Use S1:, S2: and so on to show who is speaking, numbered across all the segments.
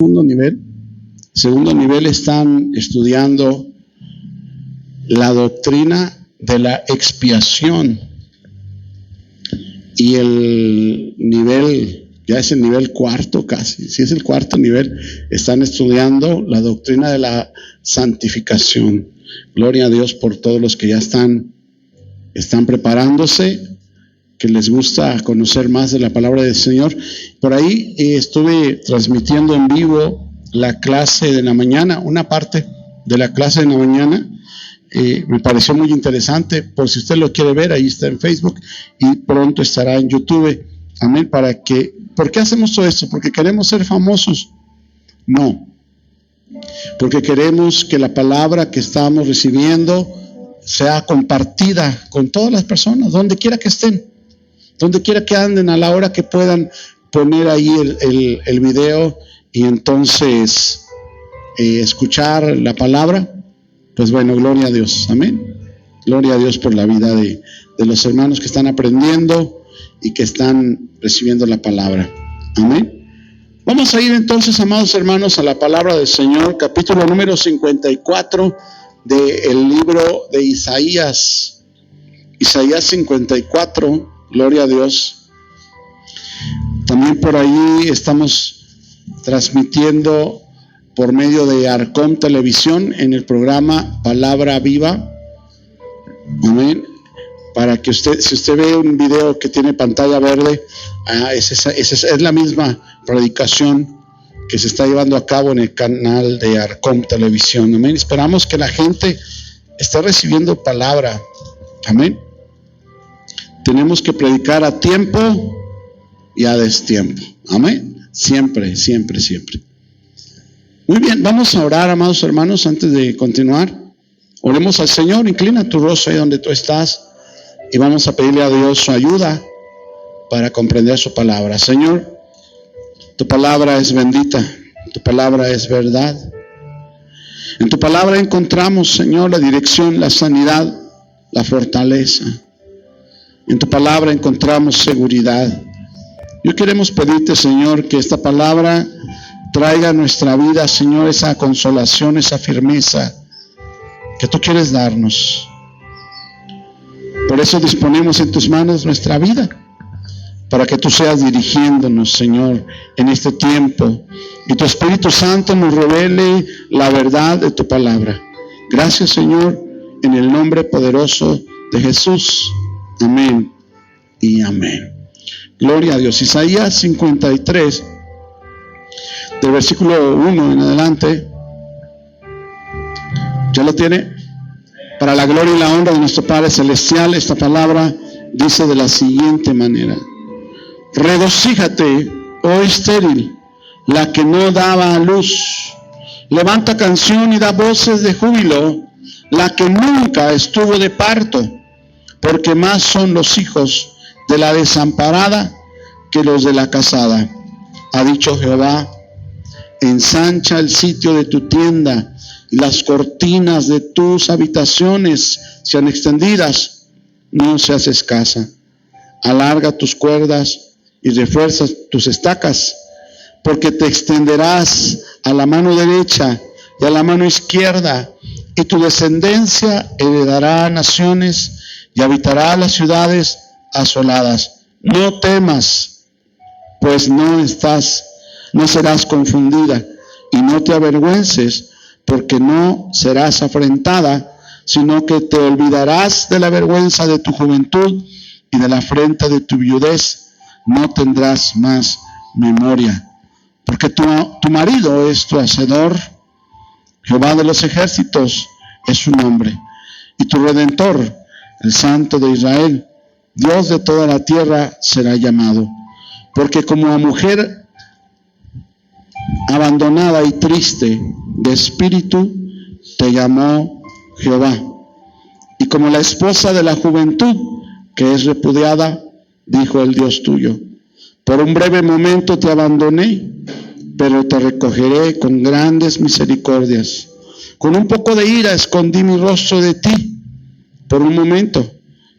S1: segundo nivel. Segundo nivel están estudiando la doctrina de la expiación. Y el nivel, ya es el nivel cuarto casi, si es el cuarto nivel, están estudiando la doctrina de la santificación. Gloria a Dios por todos los que ya están preparándose, que les gusta conocer más de la palabra del Señor. Por ahí estuve transmitiendo en vivo la clase de la mañana, una parte de la clase de la mañana. Me pareció muy interesante. Por si usted lo quiere ver, ahí está en Facebook y pronto estará en YouTube. Amén. ¿Por qué hacemos todo esto? ¿Porque queremos ser famosos? No. Porque queremos que la palabra que estamos recibiendo sea compartida con todas las personas, donde quiera que estén, donde quiera que anden, a la hora que puedan poner ahí el video y entonces escuchar la palabra. Pues bueno, gloria a Dios, amén. Gloria a Dios por la vida de los hermanos que están aprendiendo y que están recibiendo la palabra, amén. Vamos a ir entonces, amados hermanos, a la palabra del Señor, capítulo número 54 del libro de Isaías. Isaías 54, gloria a Dios. También por ahí estamos transmitiendo por medio de Arcom Televisión en el programa Palabra Viva. Amén. Para que usted, si usted ve un video que tiene pantalla verde, es la misma predicación que se está llevando a cabo en el canal de Arcom Televisión. Amén. Esperamos que la gente esté recibiendo palabra. Amén. Tenemos que predicar a tiempo y a destiempo. Amén. Siempre, siempre, siempre. Muy bien, vamos a orar, amados hermanos, antes de continuar. Oremos al Señor. Inclina tu rostro ahí donde tú estás y vamos a pedirle a Dios su ayuda para comprender su palabra. Señor, tu palabra es bendita, tu palabra es verdad. En tu palabra encontramos, Señor, la dirección, la sanidad, la fortaleza. En tu palabra encontramos seguridad. Yo queremos pedirte, Señor, que esta palabra traiga a nuestra vida, Señor, esa consolación, esa firmeza que tú quieres darnos. Por eso disponemos en tus manos nuestra vida, para que tú seas dirigiéndonos, Señor, en este tiempo, y tu Espíritu Santo nos revele la verdad de tu palabra. Gracias, Señor, en el nombre poderoso de Jesús. Amén y amén. Gloria a Dios. Isaías 53, del versículo 1 en adelante. ¿Ya lo tiene? Para la gloria y la honra de nuestro Padre Celestial, esta palabra dice de la siguiente manera: regocíjate, oh estéril, la que no daba a luz. Levanta canción y da voces de júbilo, la que nunca estuvo de parto, porque más son los hijos de la desamparada que los de la casada. Ha dicho Jehová: ensancha el sitio de tu tienda, y las cortinas de tus habitaciones sean extendidas, no seas escasa. Alarga tus cuerdas y refuerza tus estacas, porque te extenderás a la mano derecha y a la mano izquierda, y tu descendencia heredará naciones y habitará las ciudades asoladas. No temas, pues no serás confundida, y no te avergüences, porque no serás afrentada, sino que te olvidarás de la vergüenza de tu juventud, y de la afrenta de tu viudez no tendrás más memoria. Porque tu marido es tu hacedor, Jehová de los ejércitos es su nombre, y tu Redentor, el Santo de Israel, Dios de toda la tierra, será llamado. Porque como a mujer abandonada y triste de espíritu, te llamó Jehová. Y como la esposa de la juventud, que es repudiada, dijo el Dios tuyo: por un breve momento te abandoné, pero te recogeré con grandes misericordias. Con un poco de ira escondí mi rostro de ti por un momento,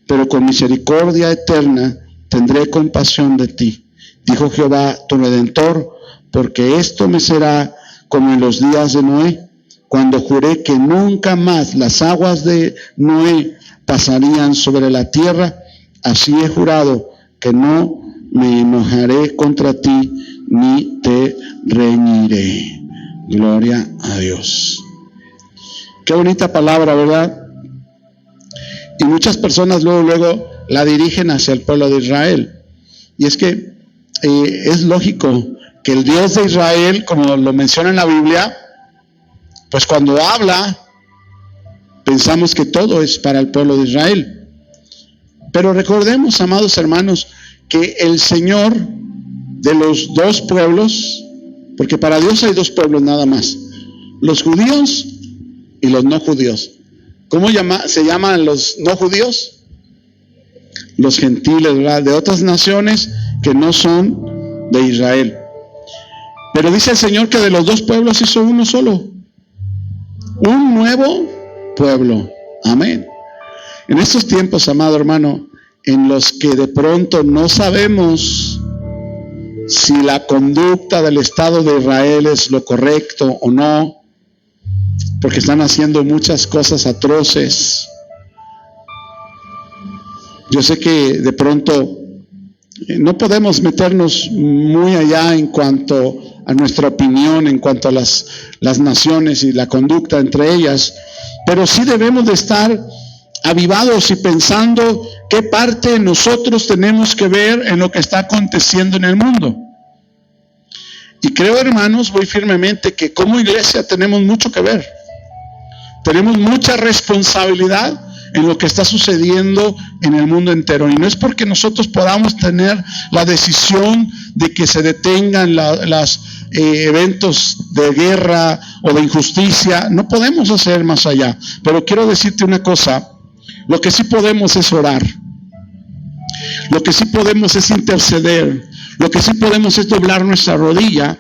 S1: pero con misericordia eterna tendré compasión de ti, dijo Jehová tu Redentor, porque esto me será como en los días de Noé, cuando juré que nunca más las aguas de Noé pasarían sobre la tierra. Así he jurado que no me enojaré contra ti ni te reñiré. Gloria a Dios. Qué bonita palabra, ¿verdad? Y muchas personas luego la dirigen hacia el pueblo de Israel. Y es que es lógico que el Dios de Israel, como lo menciona en la Biblia, pues cuando habla, pensamos que todo es para el pueblo de Israel. Pero recordemos, amados hermanos, que el Señor de los dos pueblos, porque para Dios hay dos pueblos nada más, los judíos y los no judíos. ¿Cómo se llaman los no judíos? Los gentiles, ¿verdad? De otras naciones que no son de Israel. Pero dice el Señor que de los dos pueblos hizo uno solo, un nuevo pueblo. Amén. En estos tiempos, amado hermano, en los que de pronto no sabemos si la conducta del Estado de Israel es lo correcto o no, porque están haciendo muchas cosas atroces. Yo sé que de pronto no podemos meternos muy allá en cuanto a nuestra opinión, en cuanto a las naciones y la conducta entre ellas, pero sí debemos de estar avivados y pensando qué parte nosotros tenemos que ver en lo que está aconteciendo en el mundo. Y creo, hermanos, muy firmemente que como iglesia tenemos mucho que ver. Tenemos mucha responsabilidad en lo que está sucediendo en el mundo entero. Y no es porque nosotros podamos tener la decisión de que se detengan los eventos de guerra o de injusticia. No podemos hacer más allá. Pero quiero decirte una cosa. Lo que sí podemos es orar. Lo que sí podemos es interceder. Lo que sí podemos es doblar nuestra rodilla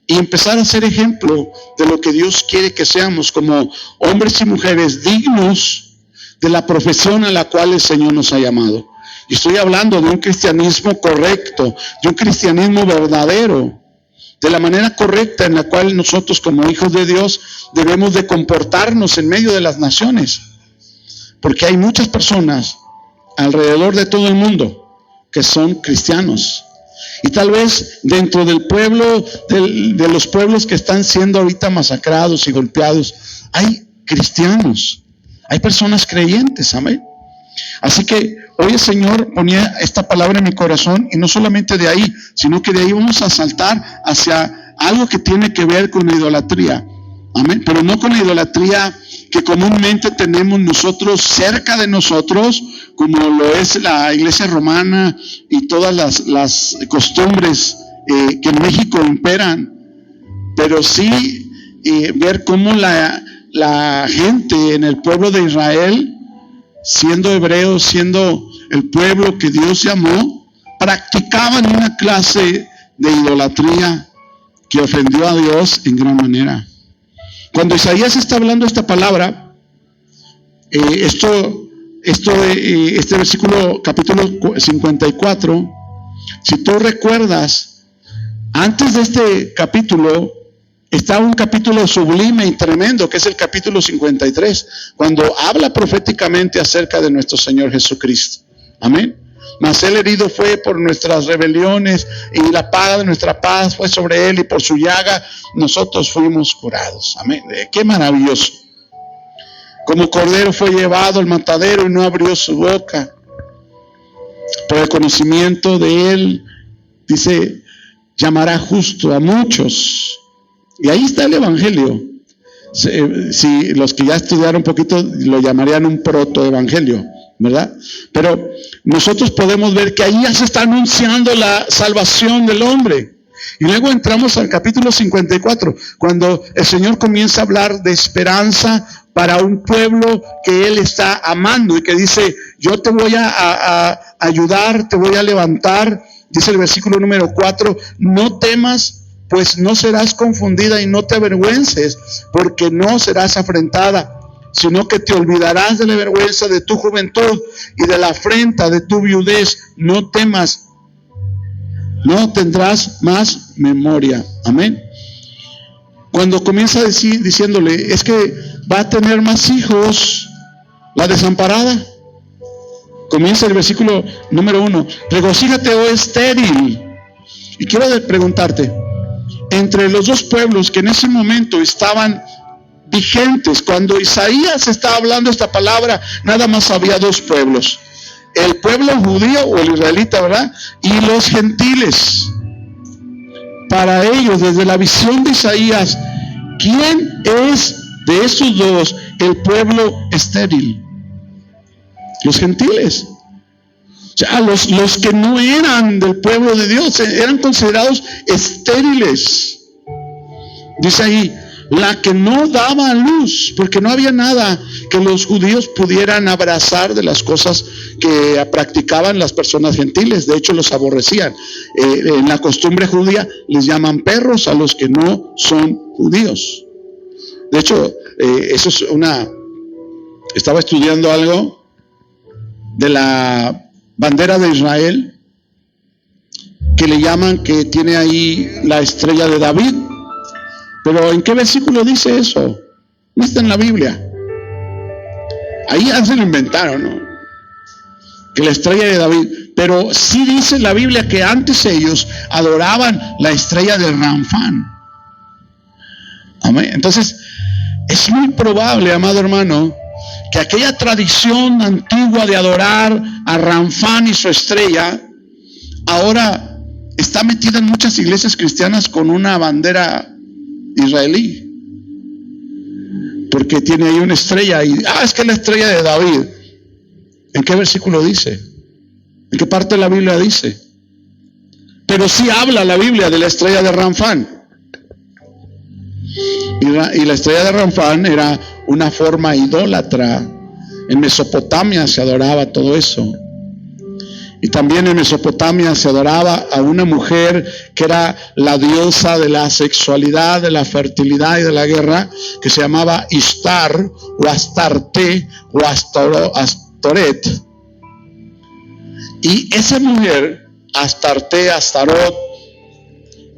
S1: y empezar a ser ejemplo de lo que Dios quiere que seamos como hombres y mujeres dignos de la profesión a la cual el Señor nos ha llamado. Y estoy hablando de un cristianismo correcto, de un cristianismo verdadero, de la manera correcta en la cual nosotros como hijos de Dios debemos de comportarnos en medio de las naciones. Porque hay muchas personas alrededor de todo el mundo que son cristianos. Y tal vez dentro del pueblo, de los pueblos que están siendo ahorita masacrados y golpeados, hay cristianos, hay personas creyentes, amén. Así que hoy el Señor ponía esta palabra en mi corazón, y no solamente de ahí, sino que de ahí vamos a saltar hacia algo que tiene que ver con la idolatría, amén. Pero no con la idolatría que comúnmente tenemos nosotros cerca de nosotros, como lo es la iglesia romana y todas las costumbres que en México imperan, pero sí ver cómo la gente en el pueblo de Israel, siendo hebreos, siendo el pueblo que Dios llamó, practicaban una clase de idolatría que ofendió a Dios en gran manera. Cuando Isaías está hablando esta palabra, este versículo, capítulo 54, si tú recuerdas, antes de este capítulo está un capítulo sublime y tremendo, que es el capítulo 53, cuando habla proféticamente acerca de nuestro Señor Jesucristo. Amén. Mas él herido fue por nuestras rebeliones, y la paga de nuestra paz fue sobre él, y por su llaga nosotros fuimos curados. Amén. Qué maravilloso. Como cordero fue llevado al matadero y no abrió su boca. Por el conocimiento de él, dice, llamará justo a muchos. Y ahí está el evangelio. Si los que ya estudiaron un poquito lo llamarían un protoevangelio, ¿verdad? Pero nosotros podemos ver que ahí ya se está anunciando la salvación del hombre. Y luego entramos al capítulo 54, cuando el Señor comienza a hablar de esperanza para un pueblo que Él está amando, y que dice, yo te voy a ayudar, te voy a levantar. Dice el versículo número 4, no temas, pues no serás confundida, y no te avergüences, porque no serás afrentada, sino que te olvidarás de la vergüenza de tu juventud y de la afrenta de tu viudez. No temas, no tendrás más memoria. Amén. Cuando comienza a decir, diciéndole, es que va a tener más hijos la desamparada. Comienza el versículo número 1. Regocíjate, oh estéril. Y quiero preguntarte, entre los dos pueblos que en ese momento estaban vigentes, cuando Isaías estaba hablando esta palabra, nada más había dos pueblos: el pueblo judío o el israelita, ¿verdad? Y los gentiles. Para ellos, desde la visión de Isaías, ¿quién es de esos dos el pueblo estéril? Los gentiles. O sea, los que no eran del pueblo de Dios eran considerados estériles. Dice ahí, la que no daba luz, porque no había nada que los judíos pudieran abrazar de las cosas que practicaban las personas gentiles. De hecho, los aborrecían. En la costumbre judía les llaman perros a los que no son judíos. De hecho, eso es estaba estudiando algo de la bandera de Israel, que le llaman, que tiene ahí la estrella de David. Pero ¿en qué versículo dice eso? No está en la Biblia. Ahí ya se lo inventaron, ¿no? Que la estrella de David. Pero sí dice la Biblia que antes ellos adoraban la estrella de Ranfán. Amén. Entonces, es muy probable, amado hermano, que aquella tradición antigua de adorar a Ranfán y su estrella, ahora está metida en muchas iglesias cristianas con una bandera israelí, porque tiene ahí una estrella y es que es la estrella de David. ¿En qué versículo dice? ¿En qué parte de la Biblia dice? Pero sí habla la Biblia de la estrella de Ranfán, y la estrella de Ranfán era una forma idólatra. En Mesopotamia se adoraba todo eso. Y también en Mesopotamia se adoraba a una mujer que era la diosa de la sexualidad, de la fertilidad y de la guerra, que se llamaba Ishtar o Astarte o Astoret. Y esa mujer, Astarte, Astarot,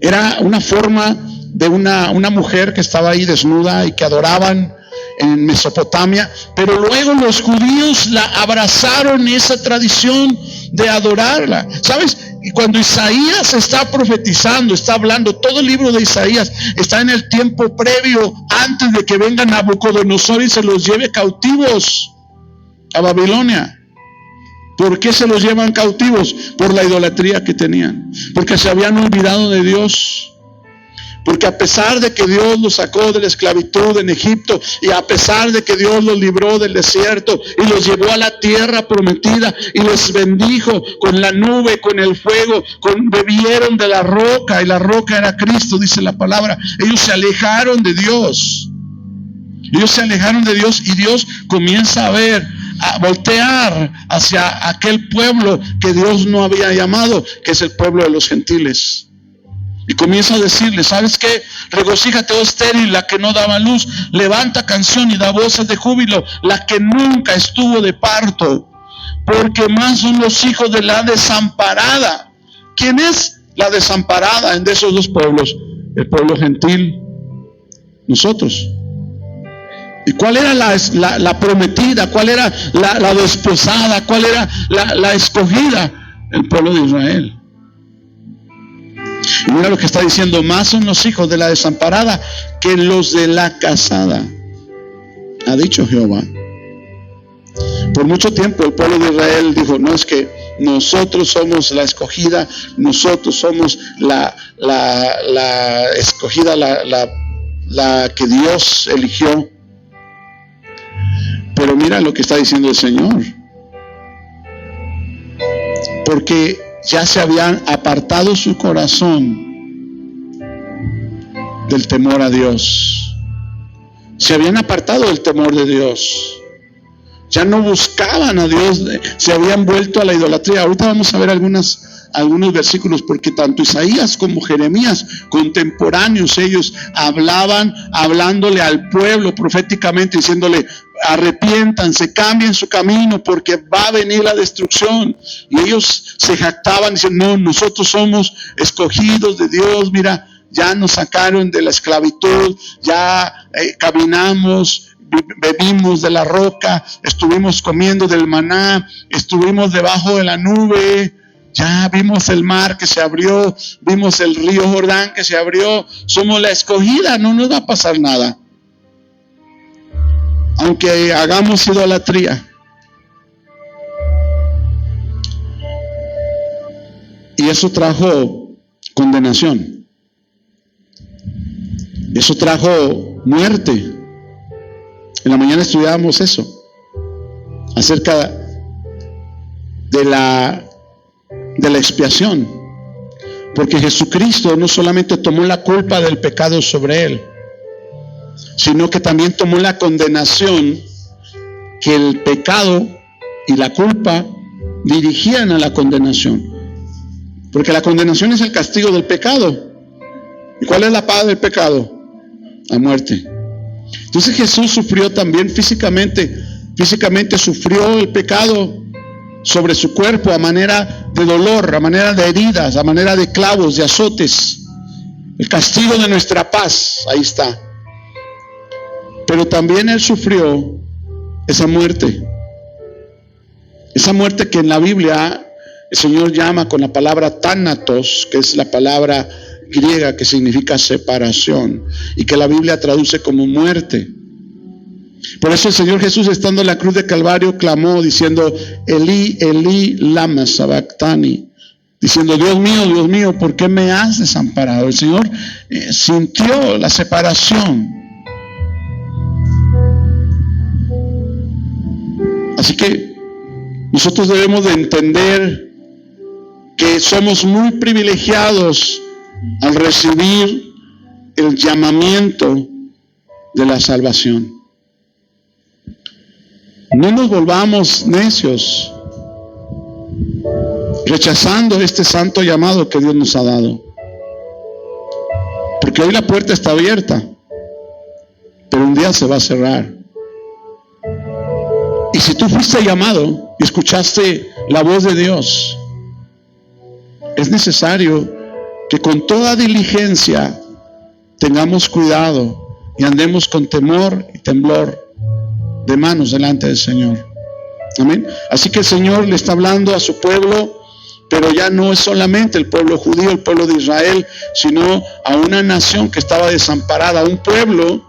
S1: era una forma de una mujer que estaba ahí desnuda y que adoraban en Mesopotamia, pero luego los judíos la abrazaron, esa tradición de adorarla. ¿Sabes? Y cuando Isaías está profetizando, está hablando, todo el libro de Isaías está en el tiempo previo, antes de que venga Nabucodonosor y se los lleve cautivos a Babilonia. ¿Por qué se los llevan cautivos? Por la idolatría que tenían, porque se habían olvidado de Dios. Porque a pesar de que Dios los sacó de la esclavitud en Egipto, y a pesar de que Dios los libró del desierto y los llevó a la tierra prometida y los bendijo con la nube, con el fuego, bebieron de la roca, y la roca era Cristo, dice la palabra. Ellos se alejaron de Dios. Ellos se alejaron de Dios, y Dios comienza a voltear hacia aquel pueblo que Dios no había llamado, que es el pueblo de los gentiles. Y comienza a decirle, ¿sabes qué? Regocíjate, oh estéril, la que no daba luz. Levanta canción y da voces de júbilo, la que nunca estuvo de parto. Porque más son los hijos de la desamparada. ¿Quién es la desamparada de esos dos pueblos? El pueblo gentil, nosotros. ¿Y cuál era la prometida? ¿Cuál era la desposada? ¿Cuál era la escogida? El pueblo de Israel. Y mira lo que está diciendo: más son los hijos de la desamparada que los de la casada, ha dicho Jehová. Por mucho tiempo el pueblo de Israel dijo, no, es que nosotros somos la escogida, nosotros somos la escogida, la que Dios eligió. Pero mira lo que está diciendo el Señor, porque ya se habían apartado su corazón del temor a Dios. Se habían apartado del temor de Dios. Ya no buscaban a Dios, se habían vuelto a la idolatría. Ahorita vamos a ver algunas algunos versículos, porque tanto Isaías como Jeremías, contemporáneos, ellos hablándole al pueblo proféticamente, diciéndole: arrepiéntanse, cambien su camino, porque va a venir la destrucción. Y ellos se jactaban diciendo: no, nosotros somos escogidos de Dios, mira, ya nos sacaron de la esclavitud, ya caminamos, bebimos de la roca, estuvimos comiendo del maná, estuvimos debajo de la nube, ya vimos el mar que se abrió, vimos el río Jordán que se abrió, somos la escogida, no nos va a pasar nada. Aunque hagamos idolatría. Y eso trajo condenación. Eso trajo muerte. En la mañana estudiábamos eso, acerca de la expiación. Porque Jesucristo no solamente tomó la culpa del pecado sobre él, sino que también tomó la condenación que el pecado y la culpa dirigían a la condenación. Porque la condenación es el castigo del pecado. ¿Y cuál es la paga del pecado? La muerte. Entonces Jesús sufrió también físicamente sufrió el pecado sobre su cuerpo a manera de dolor, a manera de heridas, a manera de clavos, de azotes. El castigo de nuestra paz, ahí está. Pero también él sufrió esa muerte que en la Biblia el Señor llama con la palabra tánatos, que es la palabra griega que significa separación y que la Biblia traduce como muerte. Por eso el Señor Jesús, estando en la cruz de Calvario, clamó diciendo: Elí, Elí, lama sabactani, diciendo: Dios mío, ¿por qué me has desamparado? El Señor sintió la separación. Así que nosotros debemos de entender que somos muy privilegiados al recibir el llamamiento de la salvación. No nos volvamos necios, rechazando este santo llamado que Dios nos ha dado. Porque hoy la puerta está abierta, pero un día se va a cerrar. Y si tú fuiste llamado y escuchaste la voz de Dios, es necesario que con toda diligencia tengamos cuidado y andemos con temor y temblor de manos delante del Señor. Amén. Así que el Señor le está hablando a su pueblo, pero ya no es solamente el pueblo judío, el pueblo de Israel, sino a una nación que estaba desamparada, un pueblo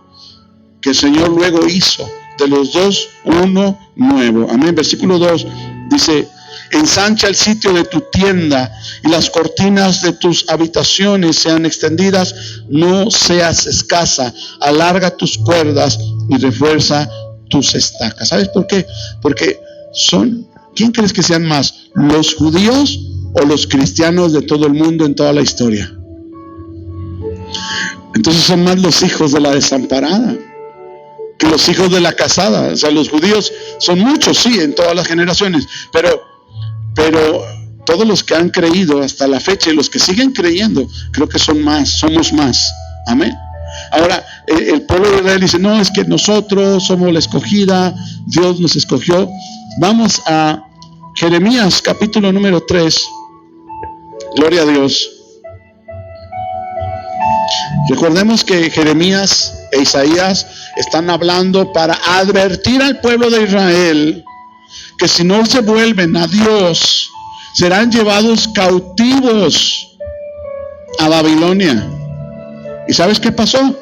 S1: que el Señor luego hizo de los dos uno nuevo. Amén. Versículo 2 dice: ensancha el sitio de tu tienda y las cortinas de tus habitaciones sean extendidas, no seas escasa, alarga tus cuerdas y refuerza tus estacas. ¿Sabes por qué? Porque ¿quién crees que sean más? ¿Los judíos o los cristianos de todo el mundo en toda la historia? Entonces son más los hijos de la desamparada que los hijos de la casada. O sea, los judíos son muchos, sí, en todas las generaciones, pero todos los que han creído hasta la fecha y los que siguen creyendo, creo que somos más. Amén. Ahora, el pueblo de Israel dice: no, es que nosotros somos la escogida, Dios nos escogió. Vamos a Jeremías capítulo número 3. Gloria a Dios. Recordemos que Jeremías e Isaías están hablando para advertir al pueblo de Israel que si no se vuelven a Dios, serán llevados cautivos a Babilonia. ¿Y sabes qué pasó?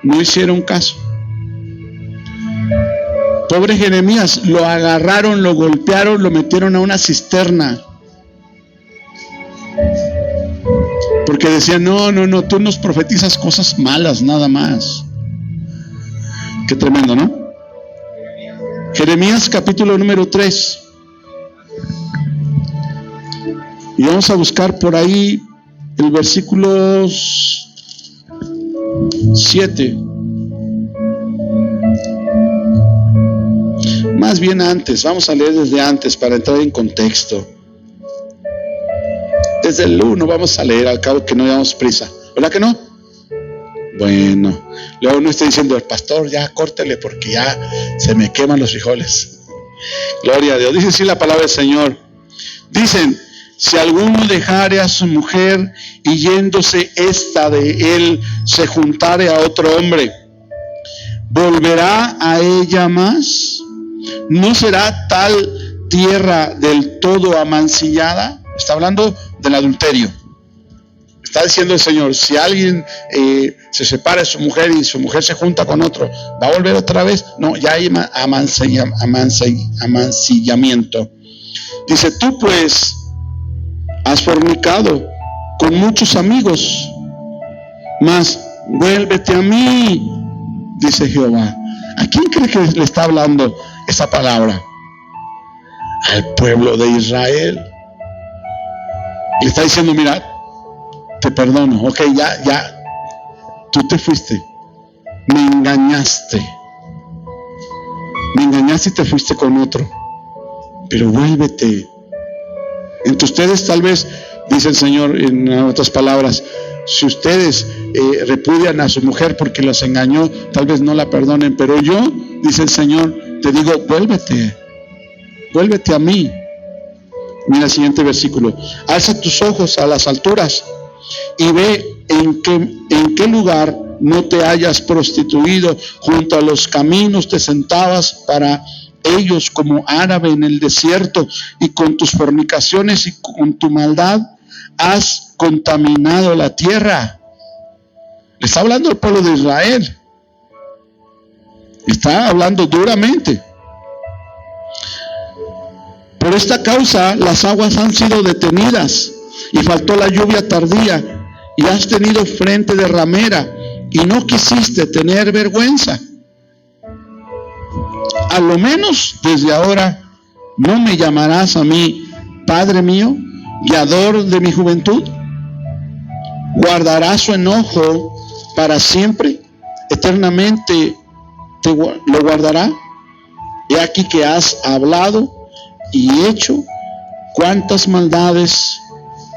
S1: No hicieron caso. Pobre Jeremías, lo agarraron, lo golpearon, lo metieron a una cisterna. Porque decían: no, tú nos profetizas cosas malas nada más. Qué tremendo, ¿no? Jeremías capítulo número 3. Y vamos a buscar por ahí el versículo 7. Más bien antes, vamos a leer desde antes para entrar en contexto. desde el 1 vamos a leer, al cabo que no llevamos prisa, ¿verdad que no? Bueno, luego uno está diciendo, el pastor, ya córtele porque ya se me queman los frijoles. Gloria a Dios. Dice así la palabra del Señor. Dicen, si alguno dejare a su mujer y yéndose esta de él se juntare a otro hombre, ¿volverá a ella más? ¿No será tal tierra del todo amancillada? Está hablando del adulterio. Está diciendo el Señor, si alguien se separa de su mujer y su mujer se junta con otro, ¿va a volver otra vez? No, ya hay amancillamiento. Dice, tú pues has fornicado con muchos amigos, mas vuélvete a mí, dice Jehová. ¿A quién cree que le está hablando esa palabra? Al pueblo de Israel. Le está diciendo, mira, te perdono, ok, ya, tú te fuiste, me engañaste y te fuiste con otro, pero vuélvete. Entre ustedes tal vez, dice el Señor en otras palabras, si ustedes repudian a su mujer porque los engañó, tal vez no la perdonen, pero yo, dice el Señor, te digo, vuélvete a mí. Mira el siguiente versículo. Alza tus ojos a las alturas y ve en qué lugar no te hayas prostituido. Junto a los caminos te sentabas para ellos como árabe en el desierto, y con tus fornicaciones y con tu maldad has contaminado la tierra. Le está hablando al pueblo de Israel. Está hablando duramente. Por esta causa las aguas han sido detenidas y faltó la lluvia tardía, y has tenido frente de ramera y no quisiste tener vergüenza. A lo menos desde ahora no me llamarás a mí Padre mío, guiador de mi juventud. Guardará su enojo para siempre, eternamente lo guardará. He aquí que has hablado y hecho cuantas maldades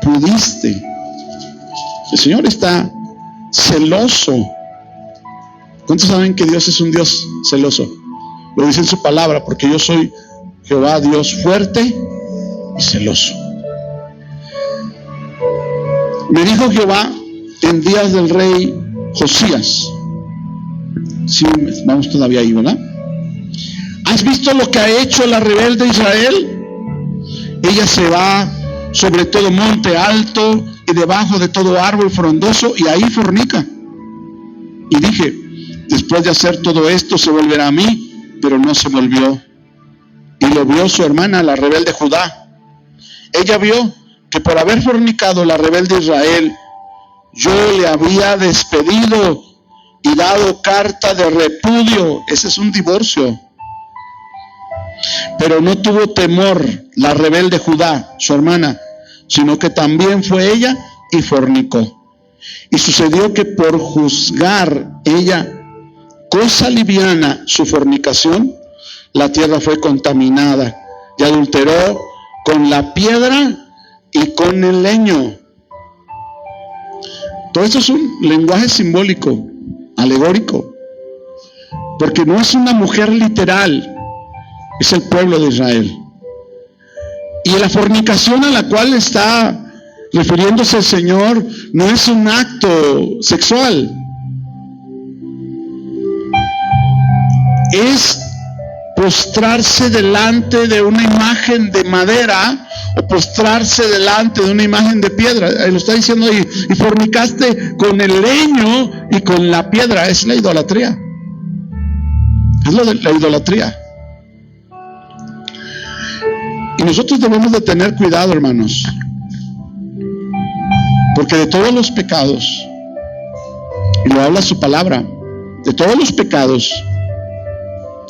S1: pudiste. El Señor está celoso. ¿Cuántos saben que Dios es un Dios celoso? Lo dice en su palabra, porque yo soy Jehová, Dios fuerte y celoso. Me dijo Jehová en días del rey Josías. Sí, vamos todavía ahí, ¿verdad? ¿Has visto lo que ha hecho la rebelde Israel? Ella se va sobre todo monte alto y debajo de todo árbol frondoso, y ahí fornica. Y dije, después de hacer todo esto se volverá a mí, pero no se volvió. Y lo vio su hermana, la rebelde Judá. Ella vio que por haber fornicado la rebelde Israel, yo le había despedido y dado carta de repudio. Ese es un divorcio. Pero no tuvo temor la rebelde Judá, su hermana, sino que también fue ella y fornicó. Y sucedió que por juzgar ella cosa liviana su fornicación, la tierra fue contaminada y adulteró con la piedra y con el leño. Todo esto es un lenguaje simbólico, alegórico, porque no es una mujer literal, es el pueblo de Israel. Y la fornicación a la cual está refiriéndose el Señor no es un acto sexual, es postrarse delante de una imagen de madera o postrarse delante de una imagen de piedra. Lo está diciendo ahí, y fornicaste con el leño y con la piedra. Es la idolatría. Es lo de la idolatría. Y nosotros debemos de tener cuidado, hermanos, porque de todos los pecados, y lo habla su palabra, de todos los pecados,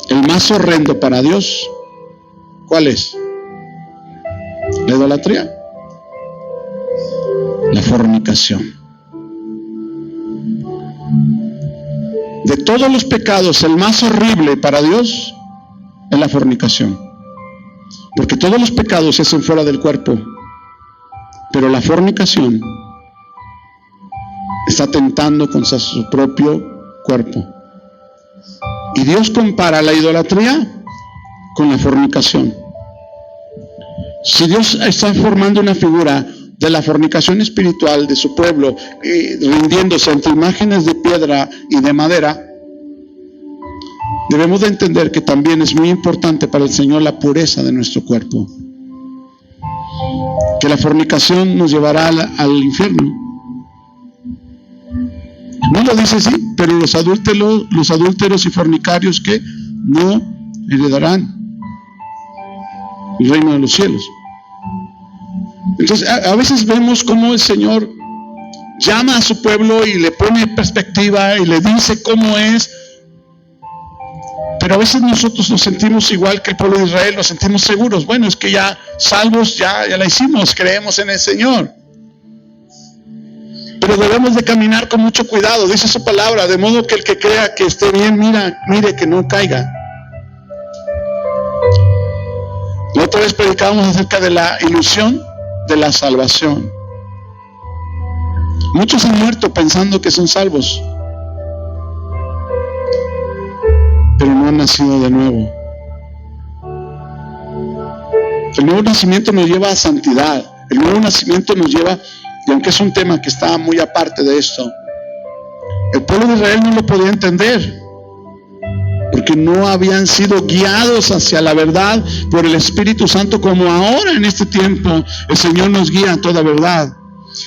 S1: el más horrendo para Dios, ¿cuál es? La idolatría, la fornicación. De todos los pecados, el más horrible para Dios es la fornicación. Porque todos los pecados se hacen fuera del cuerpo. Pero la fornicación está tentando contra su propio cuerpo. Y Dios compara la idolatría con la fornicación. Si Dios está formando una figura de la fornicación espiritual de su pueblo, rindiéndose ante imágenes de piedra y de madera, debemos de entender que también es muy importante para el Señor la pureza de nuestro cuerpo. Que la fornicación nos llevará al infierno. No lo dice así, pero los adúlteros y fornicarios que no heredarán el reino de los cielos. Entonces, a veces vemos cómo el Señor llama a su pueblo y le pone perspectiva y le dice cómo es. Pero a veces nosotros nos sentimos igual que el pueblo de Israel, nos sentimos seguros. Bueno, es que ya salvos, ya la hicimos, creemos en el Señor. Pero debemos de caminar con mucho cuidado, dice su palabra, de modo que el que crea que esté bien, mire que no caiga. La otra vez predicábamos acerca de la ilusión de la salvación. Muchos han muerto pensando que son salvos, pero no han nacido de nuevo. El nuevo nacimiento nos lleva a santidad. El nuevo nacimiento nos lleva, y aunque es un tema que está muy aparte de esto, el pueblo de Israel no lo podía entender, porque no habían sido guiados hacia la verdad por el Espíritu Santo, como ahora en este tiempo el Señor nos guía a toda verdad.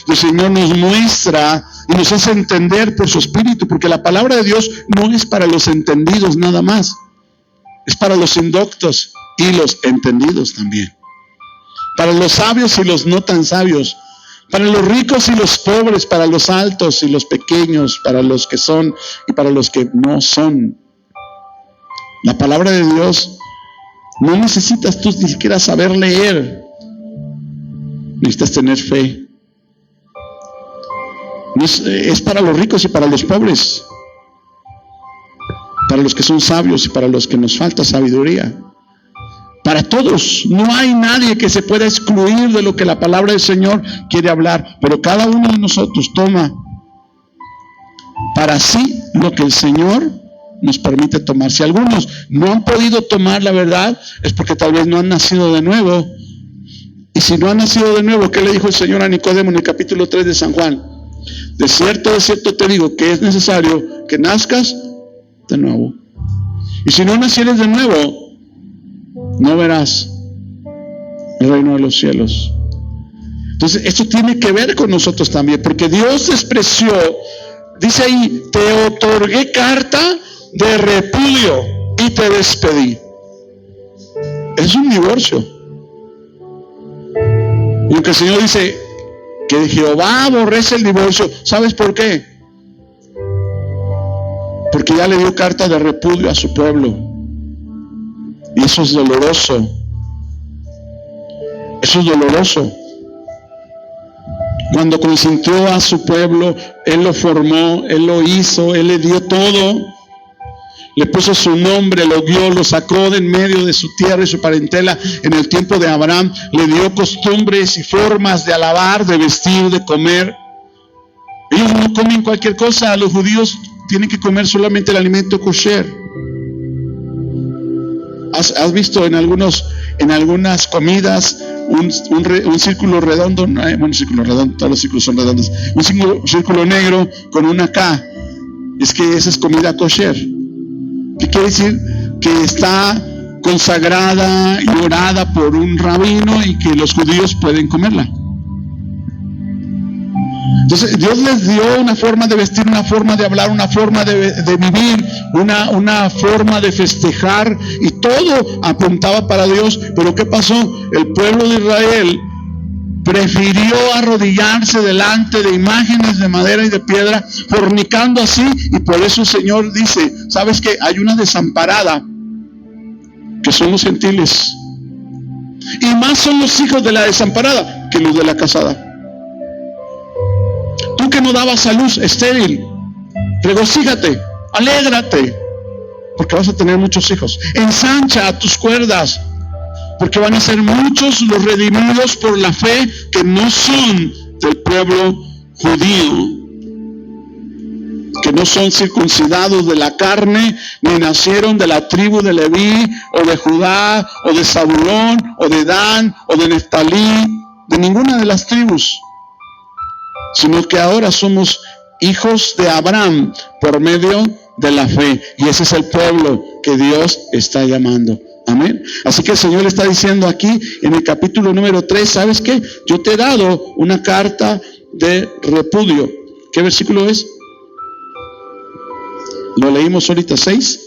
S1: El Señor nos muestra y nos hace entender por su Espíritu, porque la palabra de Dios no es para los entendidos nada más, es para los indoctos y los entendidos también, para los sabios y los no tan sabios, para los ricos y los pobres, para los altos y los pequeños, para los que son y para los que no son. La palabra de Dios no necesitas tú ni siquiera saber leer, necesitas tener fe. Es para los ricos y para los pobres, para los que son sabios y para los que nos falta sabiduría. Para todos, no hay nadie que se pueda excluir de lo que la palabra del Señor quiere hablar, pero cada uno de nosotros toma para sí lo que el Señor nos permite tomar. Si algunos no han podido tomar la verdad, es porque tal vez no han nacido de nuevo. Y si no han nacido de nuevo, ¿qué le dijo el Señor a Nicodemo en el capítulo 3 de San Juan? De cierto te digo que es necesario que nazcas de nuevo. Y si no nacieres de nuevo, no verás el reino de los cielos. Entonces, esto tiene que ver con nosotros también, porque Dios despreció, dice ahí, te otorgué carta de repudio y te despedí. Es un divorcio. Y aunque el Señor dice que Jehová aborrece el divorcio, ¿sabes por qué? Porque ya le dio carta de repudio a su pueblo. Y eso es doloroso. Eso es doloroso. Cuando consintió a su pueblo, Él lo formó, Él lo hizo, Él le dio todo. Le puso su nombre, lo guió, lo sacó de en medio de su tierra y su parentela en el tiempo de Abraham. Le dio costumbres y formas de alabar, de vestir, de comer. Ellos no comen cualquier cosa. Los judíos tienen que comer solamente el alimento kosher. ¿Has visto en algunas comidas un círculo redondo? Bueno, círculo redondo, todos los círculos son redondos. Un círculo negro con una K. Es que esa es comida kosher. ¿Qué quiere decir? Que está consagrada y orada por un rabino y que los judíos pueden comerla. Entonces Dios les dio una forma de vestir, una forma de hablar, una forma de vivir, una forma de festejar, y todo apuntaba para Dios. Pero ¿qué pasó? El pueblo de Israel prefirió arrodillarse delante de imágenes de madera y de piedra, fornicando así, y por eso el Señor dice, ¿sabes qué? Hay una desamparada, que son los gentiles, y más son los hijos de la desamparada que los de la casada. Tú que no dabas a luz, estéril, regocíjate, alégrate, porque vas a tener muchos hijos. Ensancha tus cuerdas, porque van a ser muchos los redimidos por la fe que no son del pueblo judío, que no son circuncidados de la carne, ni nacieron de la tribu de Leví, o de Judá, o de Zabulón, o de Dan, o de Neftalí, de ninguna de las tribus, sino que ahora somos hijos de Abraham por medio de la fe, y ese es el pueblo que Dios está llamando. Amén. Así que el Señor está diciendo aquí en el capítulo número 3, ¿sabes qué? Yo te he dado una carta de repudio. ¿Qué versículo es? Lo leímos ahorita, 6.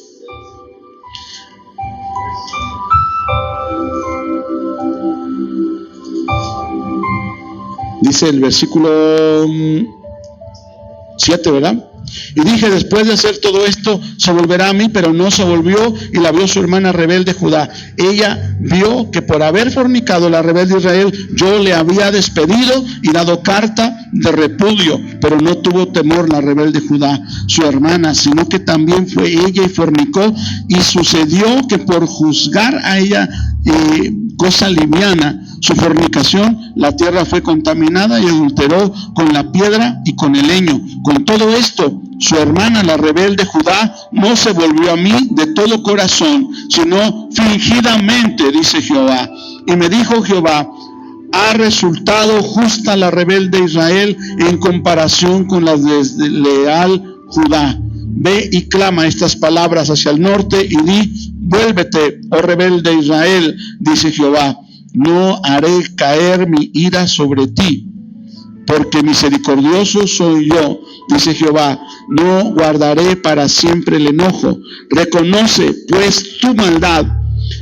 S1: Dice el versículo 7, ¿verdad? Y dije, después de hacer todo esto, se volverá a mí, pero no se volvió, y la vio su hermana rebelde Judá. Ella vio que por haber fornicado la rebelde Israel, yo le había despedido y dado carta de repudio, pero no tuvo temor la rebelde Judá, su hermana, sino que también fue ella y fornicó, y sucedió que por juzgar a ella cosa liviana, su fornicación, la tierra fue contaminada y adulteró con la piedra y con el leño. Con todo esto, su hermana, la rebelde Judá, no se volvió a mí de todo corazón, sino fingidamente, dice Jehová. Y me dijo Jehová, ha resultado justa la rebelde Israel en comparación con la desleal Judá. Ve y clama estas palabras hacia el norte y di, vuélvete, oh rebelde Israel, dice Jehová. No haré caer mi ira sobre ti, porque misericordioso soy yo, dice Jehová. No guardaré para siempre el enojo. Reconoce pues tu maldad,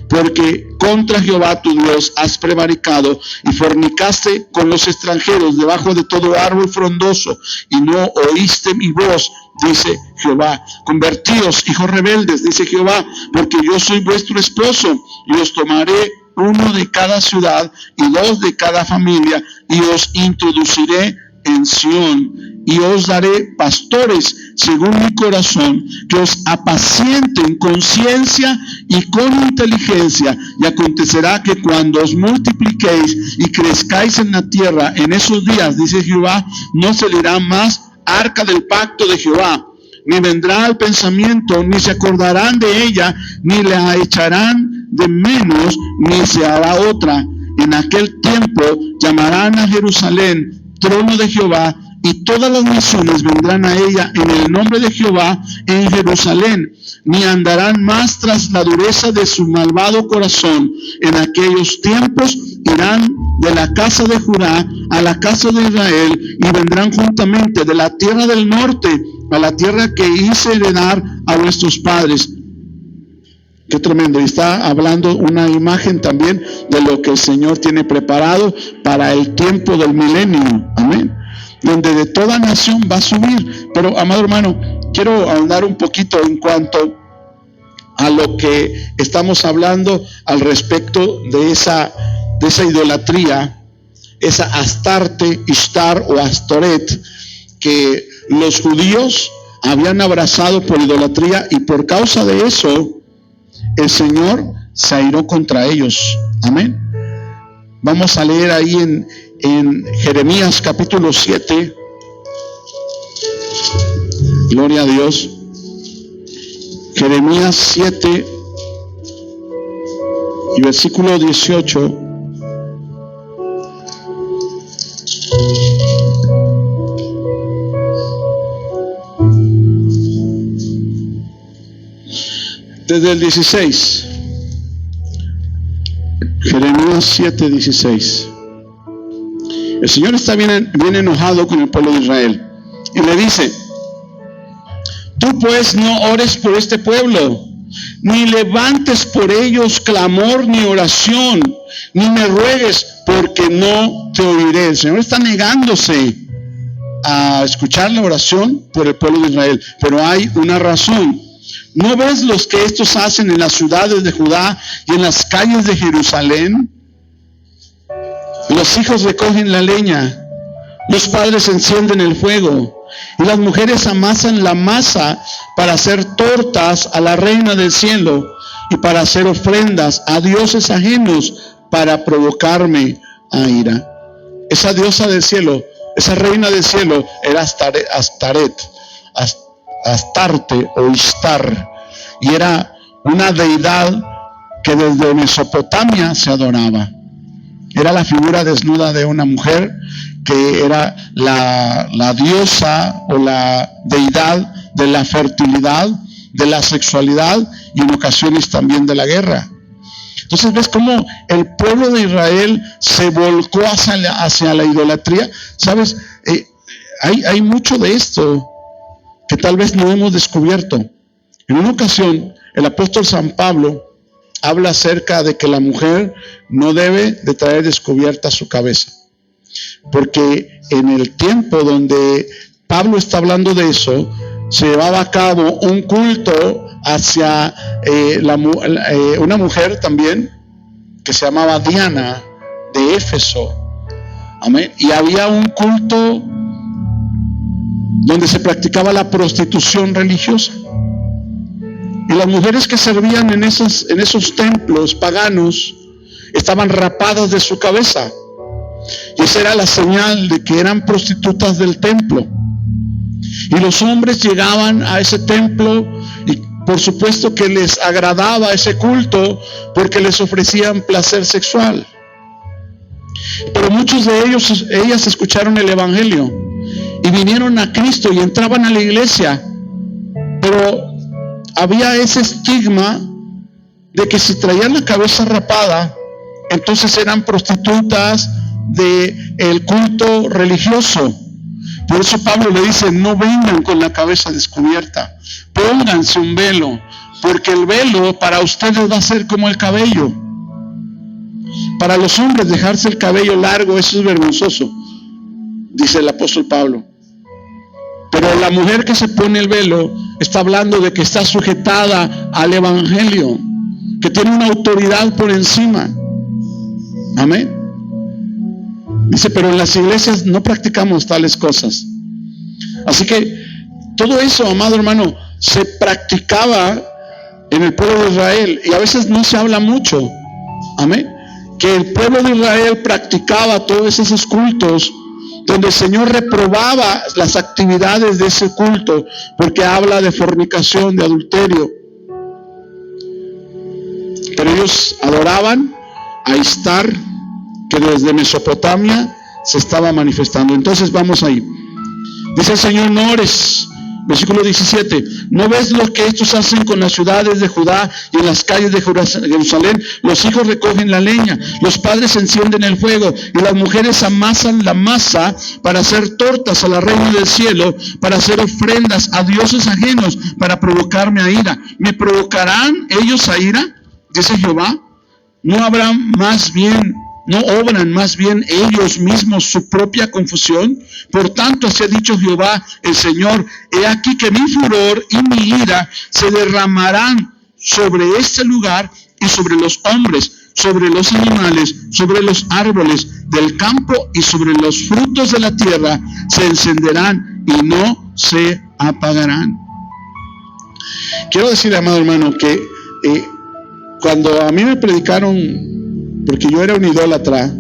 S1: porque contra Jehová tu Dios has prevaricado y fornicaste con los extranjeros debajo de todo árbol frondoso, y no oíste mi voz, dice Jehová. Convertíos, hijos rebeldes, dice Jehová, porque yo soy vuestro esposo, y os tomaré 1 de cada ciudad y 2 de cada familia, y os introduciré en Sión, y os daré pastores según mi corazón, que os apacienten con ciencia y con inteligencia. Y acontecerá que cuando os multipliquéis y crezcáis en la tierra, en esos días, dice Jehová, no se dirá más arca del pacto de Jehová, ni vendrá al pensamiento, ni se acordarán de ella, ni la echarán de menos, ni se hará otra. En aquel tiempo llamarán a Jerusalén trono de Jehová, y todas las naciones vendrán a ella en el nombre de Jehová en Jerusalén, ni andarán más tras la dureza de su malvado corazón. En aquellos tiempos irán de la casa de Judá a la casa de Israel, y vendrán juntamente de la tierra del norte a la tierra que hice heredar a vuestros padres. Qué tremendo. Y está hablando una imagen también de lo que el Señor tiene preparado para el tiempo del milenio. Amén. Donde de toda nación va a subir. Pero, amado hermano, quiero ahondar un poquito en cuanto a lo que estamos hablando al respecto de esa idolatría, esa Astarte, Ishtar o Astoret, que los judíos habían abrazado por idolatría, y por causa de eso el Señor se airó contra ellos. Amén. Vamos a leer ahí en Jeremías capítulo 7. Gloria a Dios. Jeremías 7 y versículo 18. Desde el 16. Jeremías 7, 16. El Señor está bien enojado con el pueblo de Israel y le dice: tú pues no ores por este pueblo, ni levantes por ellos clamor ni oración, ni me ruegues, porque no te oiré. El Señor está negándose a escuchar la oración por el pueblo de Israel, pero hay una razón. ¿No ves los que estos hacen en las ciudades de Judá y en las calles de Jerusalén? Los hijos recogen la leña, los padres encienden el fuego, y las mujeres amasan la masa para hacer tortas a la reina del cielo. y para hacer ofrendas a dioses ajenos para provocarme a ira. Esa diosa del cielo, esa reina del cielo era Astarte o Ishtar, y era una deidad que desde Mesopotamia se adoraba. Era la figura desnuda de una mujer que era la diosa o la deidad de la fertilidad, de la sexualidad y en ocasiones también de la guerra. Entonces ves cómo el pueblo de Israel se volcó hacia la idolatría. ¿Sabes? Hay mucho de esto que tal vez no hemos descubierto. En una ocasión, el apóstol San Pablo habla acerca de que la mujer no debe de traer descubierta su cabeza. Porque en el tiempo donde Pablo está hablando de eso, se llevaba a cabo un culto hacia una mujer también que se llamaba Diana de Éfeso. Amén. Y había un culto donde se practicaba la prostitución religiosa. Y las mujeres que servían en esos templos paganos estaban rapadas de su cabeza. Y esa era la señal de que eran prostitutas del templo. Y los hombres llegaban a ese templo y por supuesto que les agradaba ese culto porque les ofrecían placer sexual. Pero muchos de ellas escucharon el evangelio y vinieron a Cristo y entraban a la iglesia. Pero había ese estigma de que si traían la cabeza rapada, entonces eran prostitutas del culto religioso. Por eso Pablo le dice, no vengan con la cabeza descubierta, pónganse un velo, porque el velo para ustedes va a ser como el cabello. Para los hombres dejarse el cabello largo, eso es vergonzoso, dice el apóstol Pablo. Pero la mujer que se pone el velo está hablando de que está sujetada al evangelio, que tiene una autoridad por encima. Amén. Dice, pero en las iglesias no practicamos tales cosas. Así que todo eso, amado hermano, se practicaba en el pueblo de Israel y a veces no se habla mucho. Amén. Que el pueblo de Israel practicaba todos esos cultos donde el Señor reprobaba las actividades de ese culto porque habla de fornicación, de adulterio. Pero ellos adoraban a Ishtar, que desde Mesopotamia se estaba manifestando. Entonces vamos ahí. Dice el Señor, no ores. Versículo 17. ¿No ves lo que estos hacen con las ciudades de Judá y en las calles de Jerusalén? Los hijos recogen la leña, los padres encienden el fuego y las mujeres amasan la masa para hacer tortas a la reina del cielo, para hacer ofrendas a dioses ajenos, para provocarme a ira. ¿Me provocarán ellos a ira? Dice Jehová. ¿No obran más bien ellos mismos su propia confusión? Por tanto, así ha dicho Jehová el Señor, he aquí que mi furor y mi ira se derramarán sobre este lugar y sobre los hombres, sobre los animales, sobre los árboles del campo y sobre los frutos de la tierra, se encenderán y no se apagarán. Quiero decir, amado hermano, que cuando a mí me predicaron, porque yo era un idólatra,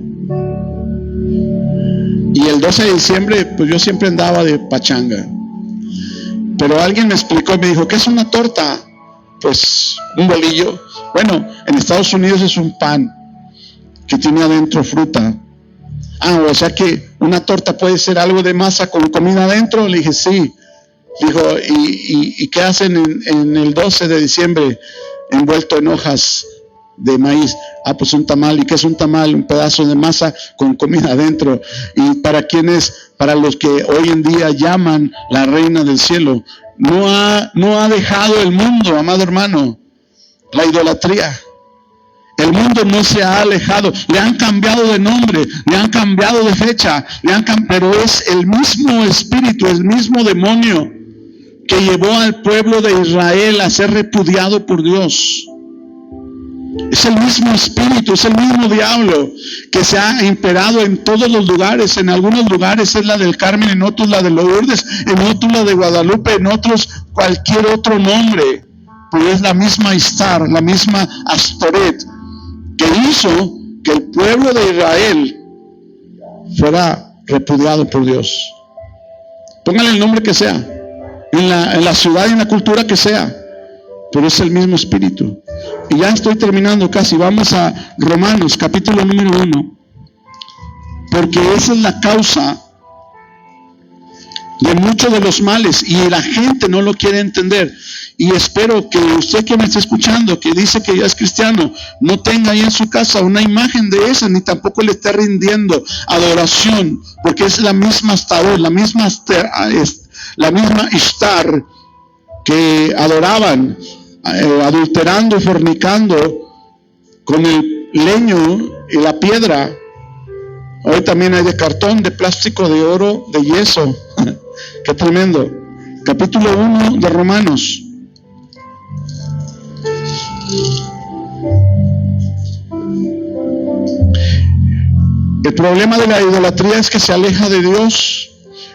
S1: y el 12 de diciembre, pues yo siempre andaba de pachanga, pero alguien me explicó y me dijo, ¿qué es una torta? Pues un bolillo. Bueno, en Estados Unidos es un pan que tiene adentro fruta. O sea que una torta puede ser algo de masa con comida adentro. Le dije, sí. Dijo, ¿y qué hacen en el 12 de diciembre envuelto en hojas de maíz? Pues un tamal. ¿Y qué es un tamal? Un pedazo de masa con comida adentro. Y para los que hoy en día llaman la reina del cielo, no ha dejado el mundo, amado hermano, la idolatría. El mundo no se ha alejado, le han cambiado de nombre, le han cambiado de fecha, pero es el mismo espíritu, el mismo demonio que llevó al pueblo de Israel a ser repudiado por Dios. Es el mismo espíritu, es el mismo diablo que se ha imperado en todos los lugares. En algunos lugares es la del Carmen, en otros la de Lourdes, en otros la de Guadalupe, en otros cualquier otro nombre. pero es la misma Ishtar, la misma Astoret, que hizo que el pueblo de Israel fuera repudiado por Dios. Póngale el nombre que sea, en la ciudad y en la cultura que sea, pero es el mismo espíritu. Y ya estoy terminando casi. Vamos a Romanos, capítulo número 1, porque esa es la causa de muchos de los males y la gente no lo quiere entender. Y espero que usted que me está escuchando, que dice que ya es cristiano, no tenga ahí en su casa una imagen de esa, ni tampoco le esté rindiendo adoración, porque es la misma Astarot, la misma Ishtar que adoraban, adulterando y fornicando con el leño y la piedra. Hoy también hay de cartón, de plástico, de oro, de yeso. Qué tremendo. Capítulo 1 de Romanos. El problema de la idolatría es que se aleja de Dios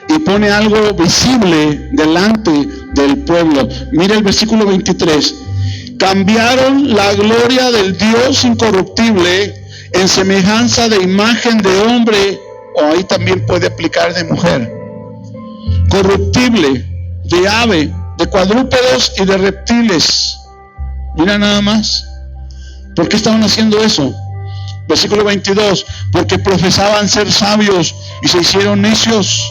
S1: y pone algo visible delante del pueblo. Mira el versículo 23. Cambiaron la gloria del Dios incorruptible en semejanza de imagen de hombre, o ahí también puede aplicar de mujer, corruptible, de ave, de cuadrúpedos y de reptiles. Mira nada más. ¿Por qué estaban haciendo eso? Versículo 22. Porque profesaban ser sabios y se hicieron necios.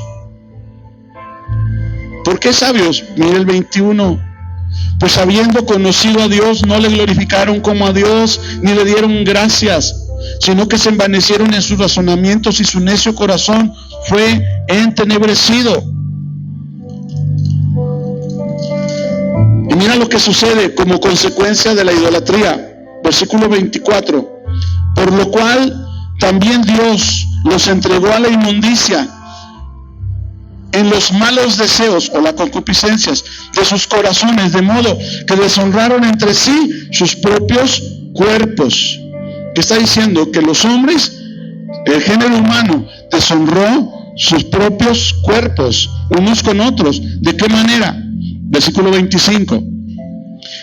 S1: ¿Por qué sabios? Mira el 21. Pues habiendo conocido a Dios, no le glorificaron como a Dios, ni le dieron gracias, sino que se envanecieron en sus razonamientos y su necio corazón fue entenebrecido. Y mira lo que sucede como consecuencia de la idolatría. Versículo 24. Por lo cual también Dios los entregó a la inmundicia en los malos deseos o las concupiscencias de sus corazones, de modo que deshonraron entre sí sus propios cuerpos. ¿Qué está diciendo? Que los hombres, el género humano, deshonró sus propios cuerpos unos con otros. ¿De qué manera? Versículo 25.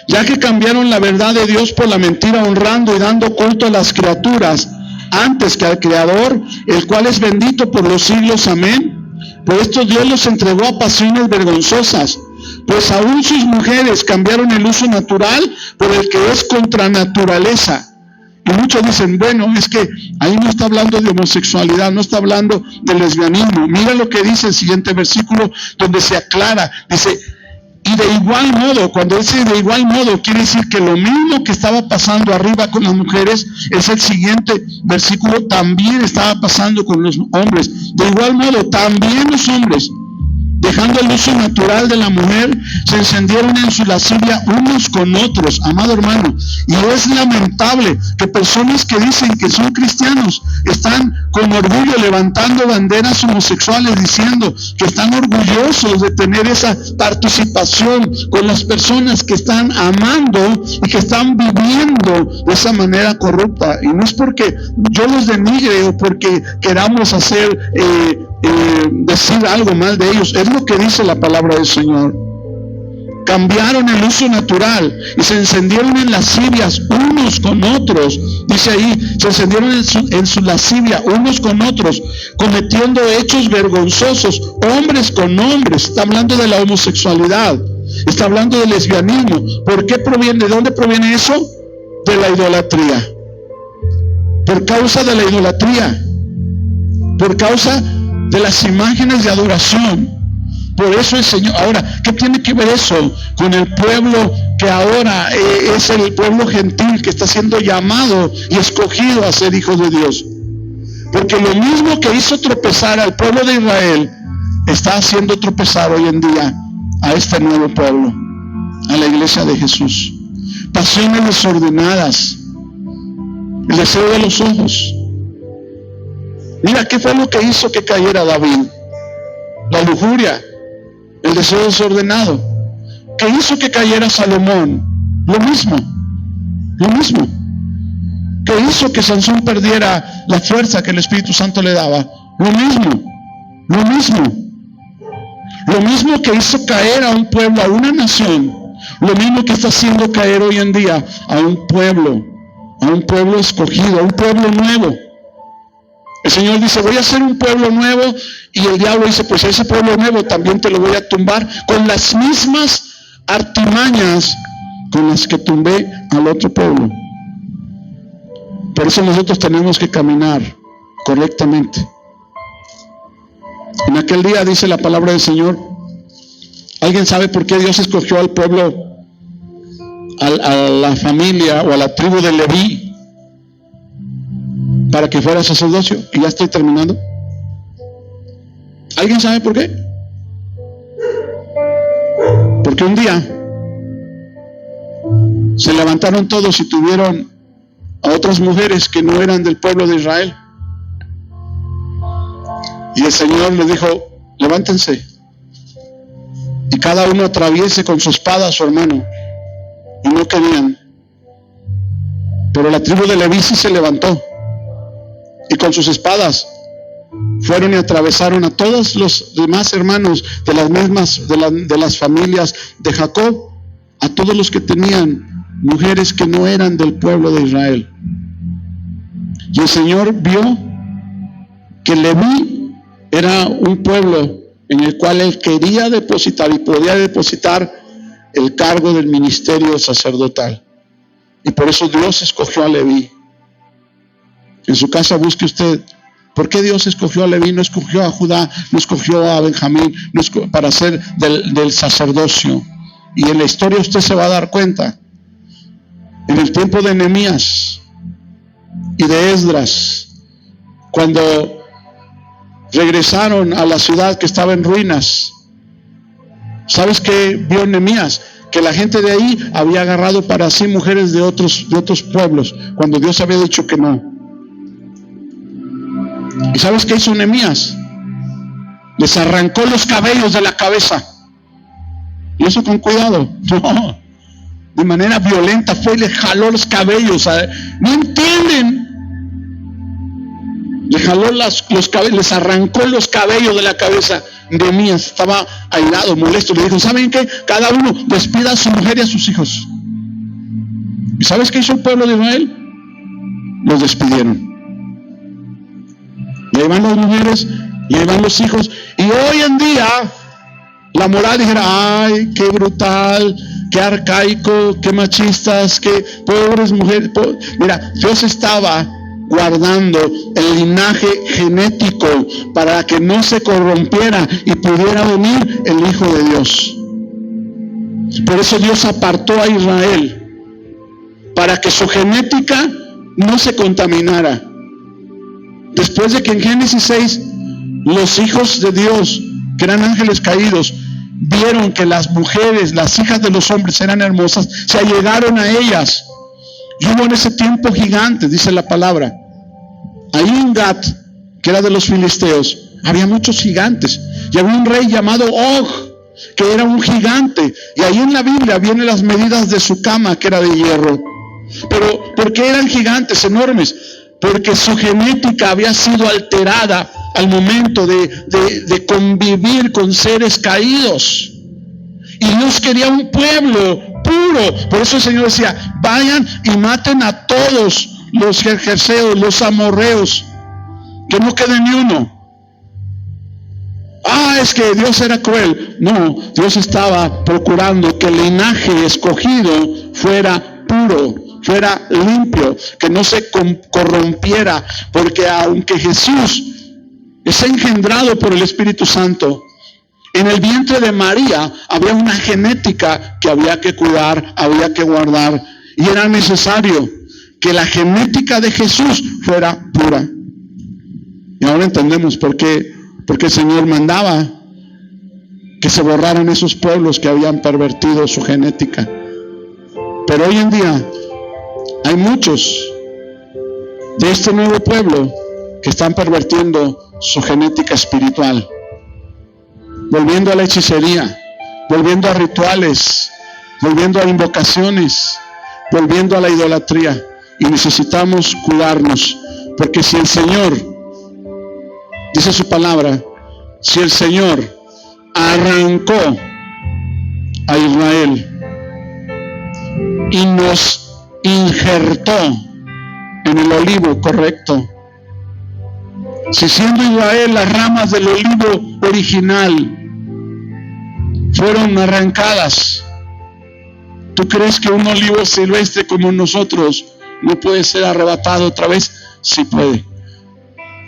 S1: Ya que cambiaron la verdad de Dios por la mentira, honrando y dando culto a las criaturas antes que al Creador, el cual es bendito por los siglos. Amén. Por esto Dios los entregó a pasiones vergonzosas, pues aún sus mujeres cambiaron el uso natural por el que es contra naturaleza. Y muchos dicen, bueno, es que ahí no está hablando de homosexualidad, no está hablando de lesbianismo. Mira lo que dice el siguiente versículo, donde se aclara, dice, y de igual modo, cuando dice de igual modo, quiere decir que lo mismo que estaba pasando arriba con las mujeres, es el siguiente versículo, también estaba pasando con los hombres. De igual modo, también los hombres, dejando el uso natural de la mujer, se encendieron en su lascivia unos con otros, amado hermano. Y es lamentable que personas que dicen que son cristianos están con orgullo levantando banderas homosexuales, diciendo que están orgullosos de tener esa participación con las personas que están amando y que están viviendo de esa manera corrupta. Y no es porque yo los denigre o porque queramos hacer decir algo mal de ellos, es lo que dice la palabra del Señor. Cambiaron el uso natural y se encendieron en lascivias unos con otros. Dice ahí, se encendieron en su lascivia unos con otros, cometiendo hechos vergonzosos, hombres con hombres. Está hablando de la homosexualidad, está hablando del lesbianismo. ¿Por qué proviene? ¿De dónde proviene eso? De la idolatría. Por causa de la idolatría, por causa de las imágenes de adoración. Por eso el Señor, ahora, ¿qué tiene que ver eso con el pueblo que ahora es el pueblo gentil que está siendo llamado y escogido a ser hijos de Dios? Porque lo mismo que hizo tropezar al pueblo de Israel, está haciendo tropezar hoy en día a este nuevo pueblo, a la iglesia de Jesús. Pasiones desordenadas, el deseo de los ojos. Mira, ¿qué fue lo que hizo que cayera David? La lujuria, el deseo desordenado. ¿Qué hizo que cayera Salomón? Lo mismo. ¿Qué hizo que Sansón perdiera la fuerza que el Espíritu Santo le daba? Lo mismo que hizo caer a un pueblo, a una nación, Lo mismo que está haciendo caer hoy en día a un pueblo escogido, a un pueblo nuevo. El Señor dice, voy a hacer un pueblo nuevo, y el diablo dice, pues ese pueblo nuevo también te lo voy a tumbar con las mismas artimañas con las que tumbé al otro pueblo. Por eso nosotros tenemos que caminar correctamente. En aquel día, dice la palabra del Señor, ¿alguien sabe por qué Dios escogió al pueblo, a la familia o a la tribu de Leví, para que fuera sacerdocio? Y ya estoy terminando. ¿Alguien sabe por qué? Porque un día se levantaron todos y tuvieron a otras mujeres que no eran del pueblo de Israel. Y el Señor les dijo, levántense y cada uno atraviese con su espada a su hermano. Y no querían. Pero la tribu de Leví sí se levantó y con sus espadas fueron y atravesaron a todos los demás hermanos de las mismas, de las familias de Jacob, a todos los que tenían mujeres que no eran del pueblo de Israel. Y el Señor vio que Leví era un pueblo en el cual Él quería depositar y podía depositar el cargo del ministerio sacerdotal. Y por eso Dios escogió a Leví. En su casa busque usted, ¿por qué Dios escogió a Leví? No escogió a Judá, no escogió a Benjamín, para ser del sacerdocio. Y en la historia usted se va a dar cuenta. En el tiempo de Nehemías y de Esdras, cuando regresaron a la ciudad que estaba en ruinas, ¿sabes qué vio Nehemías? Que la gente de ahí había agarrado para sí mujeres de otros pueblos, cuando Dios había dicho que no. ¿Y sabes qué hizo Nehemías? Les arrancó los cabellos de la cabeza. Y eso con cuidado. No, de manera violenta fue y le jaló los cabellos. ¿No entienden? Le jaló los cabellos, les arrancó los cabellos de la cabeza. Nehemías estaba airado, molesto. Le dijo, ¿saben qué? Cada uno despida a su mujer y a sus hijos. ¿Y sabes qué hizo el pueblo de Israel? Los despidieron. Y ahí van las mujeres, y ahí van los hijos. Y hoy en día, la moral dijera, ay, qué brutal, qué arcaico, qué machistas, qué pobres mujeres. Mira, Dios estaba guardando el linaje genético para que no se corrompiera y pudiera venir el Hijo de Dios. Por eso Dios apartó a Israel, para que su genética no se contaminara. Después de que en Génesis 6 los hijos de Dios, que eran ángeles caídos, vieron que las mujeres, las hijas de los hombres eran hermosas, se allegaron a ellas. Y hubo en ese tiempo gigantes, dice la palabra. Ahí en Gat, que era de los filisteos, había muchos gigantes. Y había un rey llamado Og, que era un gigante. Y ahí en la Biblia vienen las medidas de su cama, que era de hierro. Pero, ¿por qué eran gigantes enormes? Porque su genética había sido alterada al momento de convivir con seres caídos. Y Dios quería un pueblo puro. Por eso el Señor decía, vayan y maten a todos los jerjeseos, los amorreos, que no quede ni uno. Es que Dios era cruel. No, Dios estaba procurando que el linaje escogido fuera puro, fuera limpio, que no se corrompiera, porque aunque Jesús es engendrado por el Espíritu Santo, en el vientre de María había una genética que había que cuidar, había que guardar, y era necesario que la genética de Jesús fuera pura. Y ahora entendemos por qué el Señor mandaba que se borraran esos pueblos que habían pervertido su genética. Pero hoy en día hay muchos de este nuevo pueblo que están pervirtiendo su genética espiritual, volviendo a la hechicería, volviendo a rituales, volviendo a invocaciones, volviendo a la idolatría. Y necesitamos cuidarnos, porque si el Señor, dice su palabra, si el Señor arrancó a Israel y nos injertó en el olivo correcto. Si siendo Israel las ramas del olivo original fueron arrancadas, ¿tú crees que un olivo silvestre como nosotros no puede ser arrebatado otra vez? Sí puede.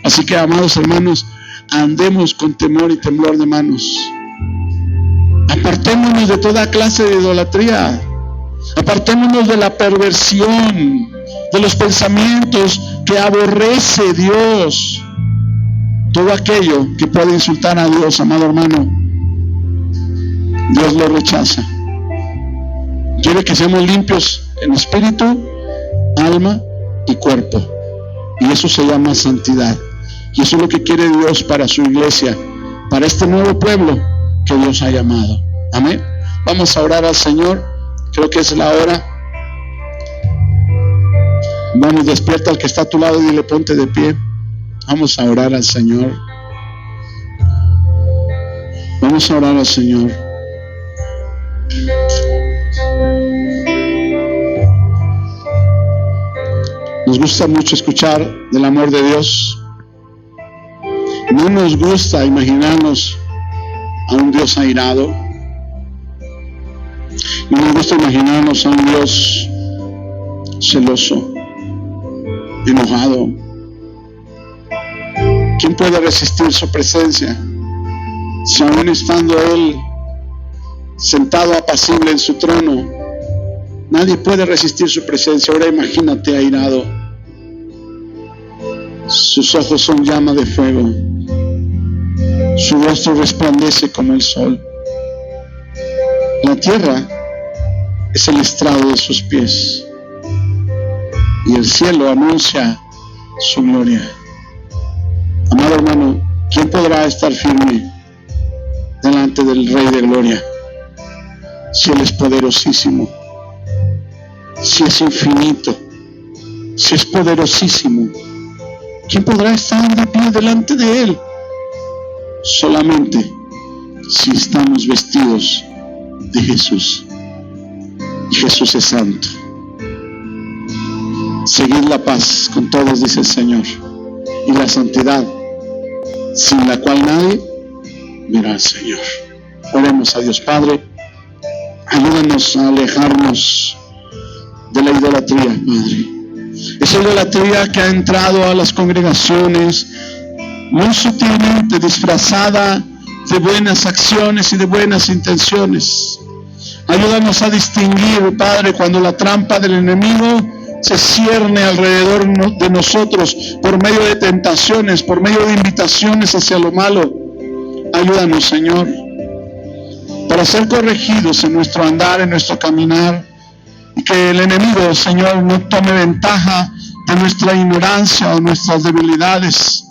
S1: Así que, amados hermanos, andemos con temor y temblor de manos. Apartémonos de toda clase de idolatría. Apartémonos de la perversión, de los pensamientos que aborrece Dios. Todo aquello que puede insultar a Dios, amado hermano, Dios lo rechaza. Quiere que seamos limpios en espíritu, alma y cuerpo. Y eso se llama santidad. Y eso es lo que quiere Dios para su iglesia, para este nuevo pueblo que Dios ha llamado. Amén. Vamos a orar al Señor. Creo que es la hora. Vamos, despierta al que está a tu lado y dile, ponte de pie. Vamos a orar al Señor. Vamos a orar al Señor. Nos gusta mucho escuchar del amor de Dios. No nos gusta imaginarnos a un Dios airado. No nos gusta imaginarnos a un Dios celoso, enojado. ¿Quién puede resistir su presencia? Si aún estando Él sentado apacible en su trono, nadie puede resistir su presencia. Ahora imagínate airado. Sus ojos son llama de fuego. Su rostro resplandece como el sol. La tierra es el estrado de sus pies, y el cielo anuncia su gloria. Amado hermano, ¿quién podrá estar firme delante del Rey de Gloria? Si Él es poderosísimo, si es infinito, si es poderosísimo, ¿quién podrá estar de pie delante de Él? Solamente si estamos vestidos de Jesús. Y Jesús es santo. Seguid la paz con todos, dice el Señor, y la santidad, sin la cual nadie verá al Señor. Oremos a Dios. Padre, ayúdanos a alejarnos de la idolatría, Padre. Esa idolatría que ha entrado a las congregaciones muy sutilmente, disfrazada de buenas acciones y de buenas intenciones. Ayúdanos a distinguir, Padre, cuando la trampa del enemigo se cierne alrededor de nosotros por medio de tentaciones, por medio de invitaciones hacia lo malo. Ayúdanos, Señor, para ser corregidos en nuestro andar, en nuestro caminar, y que el enemigo, Señor, no tome ventaja de nuestra ignorancia o nuestras debilidades.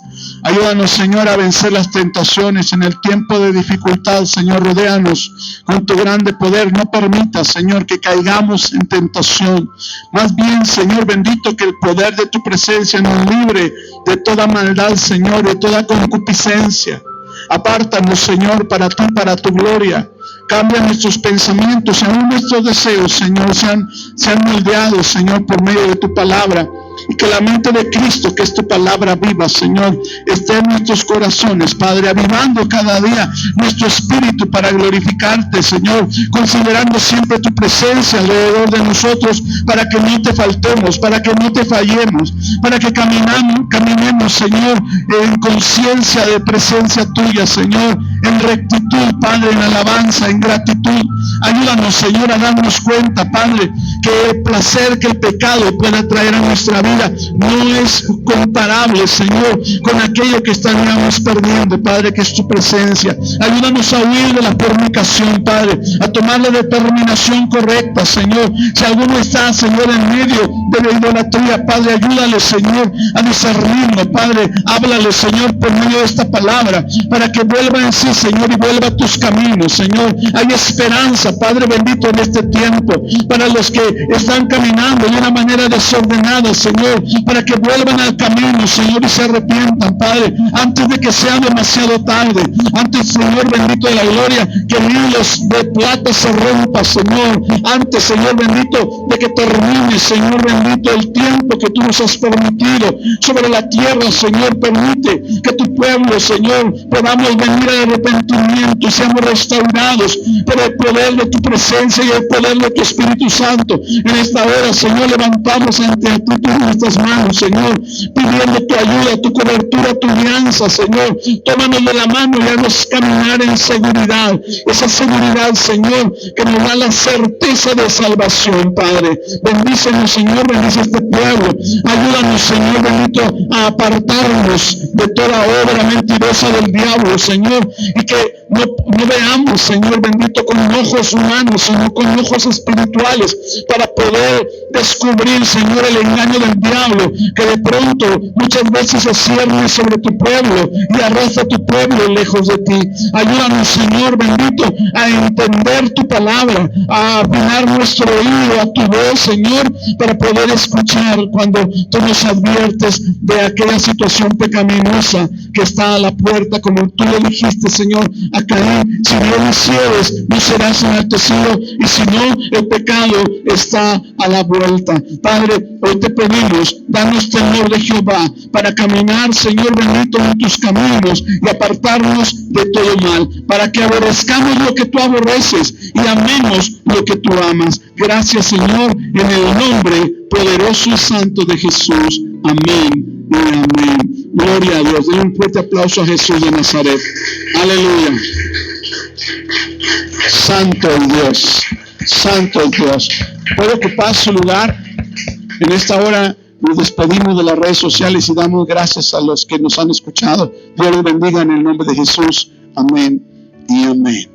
S1: Ayúdanos, Señor, a vencer las tentaciones en el tiempo de dificultad. Señor, rodéanos con tu grande poder. No permitas, Señor, que caigamos en tentación. Más bien, Señor bendito, que el poder de tu presencia nos libre de toda maldad, Señor, de toda concupiscencia. Apártanos, Señor, para ti, para tu gloria. Cambia nuestros pensamientos, aún nuestros deseos, Señor, sean moldeados, Señor, por medio de tu palabra. Y que la mente de Cristo, que es tu palabra viva, Señor, esté en nuestros corazones, Padre, avivando cada día nuestro espíritu para glorificarte, Señor, considerando siempre tu presencia alrededor de nosotros, para que no te faltemos, para que no te fallemos, para que caminemos, Señor, en conciencia de presencia tuya, Señor, en rectitud, Padre, en alabanza, en gratitud. Ayúdanos, Señor, a darnos cuenta, Padre, que el placer que el pecado pueda traer a nuestra vida no es comparable, Señor, con aquello que estaríamos perdiendo, Padre, que es tu presencia. Ayúdanos a huir de la fornicación, Padre, a tomar la determinación correcta, Señor. Si alguno está, Señor, en medio de idolatría. Padre, ayúdale, Señor, a discernirlo. Padre, háblale, Señor, por medio de esta palabra, para que vuelva en sí, Señor, y vuelva a tus caminos, Señor. Hay esperanza, Padre bendito, en este tiempo, para los que están caminando de una manera desordenada, Señor, para que vuelvan al camino, Señor, y se arrepientan, Padre, antes de que sea demasiado tarde, antes, Señor bendito de la gloria, que el hilos de plata se rompa, Señor, antes, Señor bendito, de que termine, Señor bendito, el tiempo que tú nos has permitido sobre la tierra, Señor. Permite que tu pueblo, Señor, podamos venir al arrepentimiento y seamos restaurados por el poder de tu presencia y el poder de tu Espíritu Santo. En esta hora, Señor, levantamos ante ti nuestras manos, Señor, pidiendo tu ayuda, tu cobertura, tu alianza, Señor. Tómanos de la mano y haznos caminar en seguridad. Esa seguridad, Señor, que nos da la certeza de salvación, Padre. Bendícenos, Señor, bendice este pueblo. Ayúdanos, Señor bendito, a apartarnos de toda obra mentirosa del diablo, Señor, y que no veamos, Señor bendito, con ojos humanos, sino con ojos espirituales, para poder descubrir, Señor, el engaño del diablo, que de pronto muchas veces se cierne sobre tu pueblo y arrastra tu pueblo lejos de ti. Ayúdanos, Señor bendito, a entender tu palabra, a afinar nuestro oído a tu voz, Señor, para poder escuchar cuando tú nos adviertes de aquella situación pecaminosa que está a la puerta, como tú le dijiste, Señor, a Caín: si no lo hicieres, no serás enaltecido, y si no, el pecado está a la vuelta. Padre, hoy te pedimos, danos temor de Jehová para caminar, Señor bendito, en tus caminos y apartarnos de todo mal, para que aborrezcamos lo que tú aborreces y amemos lo que tú amas. Gracias, Señor, en el nombre poderoso y santo de Jesús. Amén y amén. Gloria a Dios. Den un fuerte aplauso a Jesús de Nazaret. Aleluya. Santo es Dios. Santo es Dios. Puede ocupar su lugar. En esta hora nos despedimos de las redes sociales y damos gracias a los que nos han escuchado. Dios los bendiga en el nombre de Jesús. Amén y amén.